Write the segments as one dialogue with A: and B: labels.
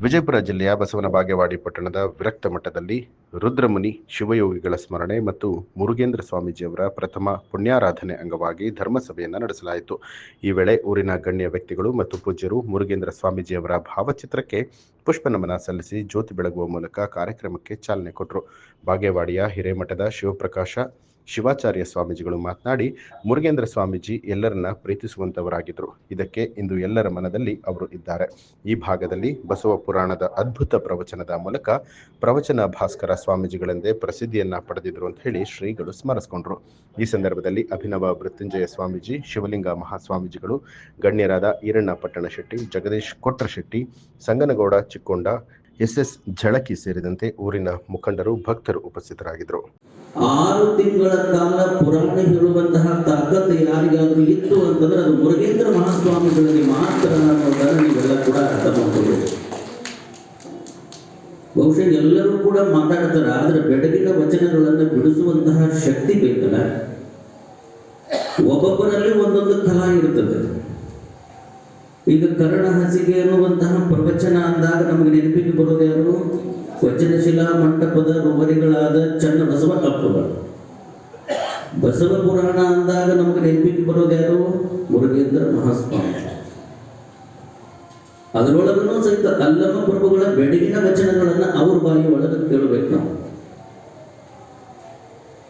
A: ವಿಜಯಪುರ ಜಿಲ್ಲೆಯ ಬಸವನ ಬಾಗೇವಾಡಿ ಪಟ್ಟಣದ ವಿರಕ್ತ ಮಠದಲ್ಲಿ ರುದ್ರಮುನಿ ಶಿವಯೋಗಿಗಳ ಸ್ಮರಣೆ ಮತ್ತು ಮುರುಗೇಂದ್ರ ಸ್ವಾಮೀಜಿಯವರ ಪ್ರಥಮ ಪುಣ್ಯಾರಾಧನೆ ಅಂಗವಾಗಿ ಧರ್ಮಸಭೆಯನ್ನು ನಡೆಸಲಾಯಿತು. ಈ ವೇಳೆ ಊರಿನ ಗಣ್ಯ ವ್ಯಕ್ತಿಗಳು ಮತ್ತು ಪೂಜ್ಯರು ಮುರುಗೇಂದ್ರ ಸ್ವಾಮೀಜಿಯವರ ಭಾವಚಿತ್ರಕ್ಕೆ ಪುಷ್ಪ ನಮನ ಸಲ್ಲಿಸಿ ಜ್ಯೋತಿ ಬೆಳಗುವ ಮೂಲಕ ಕಾರ್ಯಕ್ರಮಕ್ಕೆ ಚಾಲನೆ ಕೊಟ್ಟರು. ಬಾಗೇವಾಡಿಯ ಹಿರೇಮಠದ ಶಿವಪ್ರಕಾಶ ಶಿವಾಚಾರ್ಯ ಸ್ವಾಮೀಜಿಗಳು ಮಾತನಾಡಿ, ಮುರುಗೇಂದ್ರ ಸ್ವಾಮೀಜಿ ಎಲ್ಲರನ್ನ ಪ್ರೀತಿಸುವಂತವರಾಗಿದ್ದರು. ಇದಕ್ಕೆ ಇಂದು ಎಲ್ಲರ ಮನದಲ್ಲಿ ಅವರು ಇದ್ದಾರೆ. ಈ ಭಾಗದಲ್ಲಿ ಬಸವ ಪುರಾಣದ ಅದ್ಭುತ ಪ್ರವಚನದ ಮೂಲಕ ಪ್ರವಚನ ಭಾಸ್ಕರ ಸ್ವಾಮೀಜಿಗಳೆಂದೇ ಪ್ರಸಿದ್ಧಿಯನ್ನ ಪಡೆದಿದ್ರು ಅಂತ ಹೇಳಿ ಶ್ರೀಗಳು ಸ್ಮರಿಸಿಕೊಂಡ್ರು. ಈ ಸಂದರ್ಭದಲ್ಲಿ ಅಭಿನವ ಮೃತ್ಯುಂಜಯ ಸ್ವಾಮೀಜಿ, ಶಿವಲಿಂಗ ಮಹಾಸ್ವಾಮೀಜಿಗಳು, ಗಣ್ಯರಾದ ಈರಣ್ಣ ಪಟ್ಟಣ ಶೆಟ್ಟಿ, ಜಗದೀಶ್ ಕೊಟ್ರ ಶೆಟ್ಟಿ, ಸಂಗನಗೌಡ ಚಿಕ್ಕೊಂಡ, ಎಸ್ ಝಳಕಿ ಸೇರಿದಂತೆ ಊರಿನ ಮುಖಂಡರು, ಭಕ್ತರು ಉಪಸ್ಥಿತರಾಗಿದ್ದರು.
B: 6 ತಿಂಗಳ ಕಾಲ ಪುರಾಣ ಹೇಳುವಂತಹ ತಾಕತ್ತು ಯಾರಿಗಾದ್ರೂ ಇತ್ತು ಅಂತಂದ್ರೆ ಅದು ಮುರುಗೇಂದ್ರ ಮಹಾಸ್ವಾಮಿಗಳಿಗೆ ಮಾತ್ರ ಅನ್ನೋದನ್ನು ನೀವೆಲ್ಲ ಕೂಡ ಅರ್ಥ ಮಾಡ್ಕೊಳ್ಬೇಕು. ಬಹುಶಃ ಎಲ್ಲರೂ ಕೂಡ ಮಾತಾಡ್ತಾರೆ, ಆದ್ರೆ ಬೆಳಗಿನ ವಚನಗಳನ್ನು ಬಿಡಿಸುವಂತಹ ಶಕ್ತಿ ಬೇಕಲ್ಲ. ಒಬ್ಬೊಬ್ಬರಲ್ಲಿ ಒಂದೊಂದು ಕಲಾ ಇರ್ತದೆ. ಈಗ ಕರ್ಣ ಹಸಿಗೆ ಅನ್ನುವಂತಹ ಪ್ರವಚನ ಅಂದಾಗ ನಮಗೆ ನೆನಪಿಗೆ ಬರೋದು ಯಾರು? ವಚನಶಿಲಾ ಮಂಟಪದ ರೂವರಿಗಳಾದ ಚನ್ನ ಬಸವ ಅಪ್ಪಗಳು. ಬಸವ ಪುರಾಣ ಅಂದಾಗ ನಮಗೆ ನೆನಪಿಗೆ ಬರೋದು ಯಾರು? ಮುರುಗೇಂದ್ರ ಮಹಾಸ್ವಾಮಿ. ಅದರೊಳಗೂ ಸಹಿತ ಅಲ್ಲಮ ಪ್ರಭುಗಳ ಬೆಳಗಿನ ವಚನಗಳನ್ನ ಅವ್ರ ಬಾಯಿ ಒಳಗೆ ಕೇಳಬೇಕು ನಾವು.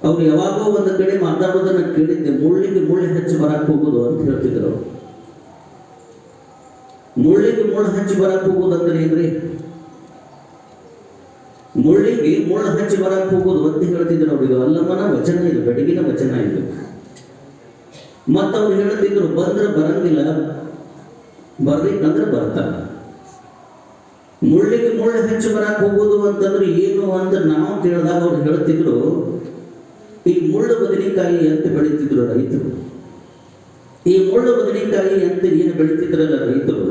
B: ಅವ್ರು ಯಾವಾಗೋ ಒಂದು ಕಡೆ ಮಾತಾಡೋದನ್ನ ಕೇಳಿದ್ದೆ, ಮುಳ್ಳಿಗೆ ಮುಳ್ಳು ಹಚ್ಚಿ ಬರಕ್ ಹೋಗುದು ಅಂತ ಹೇಳ್ತಿದ್ರು. ಮುಳ್ಳಿಗೆ ಮುಳ್ಳು ಹಚ್ಚಿ ಬರಕ್ ಹೋಗುದಂದ್ರೆ ಏನ್ರಿ? ಮುಳ್ಳಿಗೆ ಮುಳ್ಳು ಹಚ್ಚಿ ಬರಕ್ ಹೋಗುದು ಅಂತ ಹೇಳ್ತಿದ್ರು ಅವ್ರಿಗೆ. ಅಲ್ಲಮ್ಮನ ವಚನ ಇದು, ಬೆಳಗಿನ ವಚನ ಇದು. ಮತ್ತವ್ರು ಹೇಳ್ತಿದ್ರು, ಬಂದ್ರೆ ಬರಂಗಿಲ್ಲ, ಬರ್ಲಿಕ್ಕಂದ್ರೆ ಬರ್ತಾರ. ಮುಳ್ಳಿಗೆ ಮುಳ್ಳು ಹಚ್ಚಿ ಬರಕ್ ಹೋಗುದು ಅಂತಂದ್ರೆ ಏನು ಅಂತ ನಾವು ಕೇಳಿದಾಗ ಅವ್ರು ಹೇಳ್ತಿದ್ರು, ಈ ಮುಳ್ಳು ಬದನೆಕಾಯಿ ಅಂತ ಬೆಳೀತಿದ್ರು ರೈತರು. ಈ ಮುಳ್ಳು ಬದನೆಕಾಯಿ ಅಂತ ಏನು ಬೆಳೀತಿದ್ರಲ್ಲ ರೈತರು,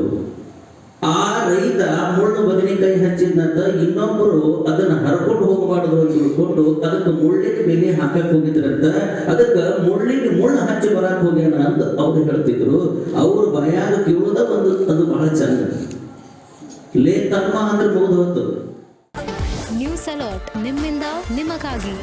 B: ಆ ರೈತ ಮುಳ್ಳು ಬದನೆಕಾಯಿ ಹಚ್ಚಿದಂತ ಇನ್ನೊಬ್ಬರು ಅದನ್ನ ಹರ್ಕೊಂಡು ಹೋಗಬಾರ್ದು ಅಂತ ತಿಳ್ಕೊಂಡು ಅದಕ್ಕೆ ಮುಳ್ಳಿಗೆ ಬೆಲೆ ಹಾಕಕ್ ಹೋಗಿದ್ರಂತ. ಅದಕ್ಕೆ ಮುಳ್ಳಿಗೆ ಮುಳ್ಳು ಹಚ್ಚಿ ಬರಕ್ ಹೋಗ್ಯಾನ ಅಂತ ಅವ್ರು ಹೇಳ್ತಿದ್ರು. ಅವ್ರ ಬಾಯಾಗ ಕೇಳುವುದ ಒಂದು ಅದು ಬಹಳ ಚಂದ. ಲೇ ತಮ್ಮ ಅಂದ್ರೆ ಮುಗಿದು ಹೊತ್ತು.
C: ನ್ಯೂಸ್ ಅಲರ್ಟ್ ನಿಮ್ಮಿಂದ ನಿಮಗಾಗಿ.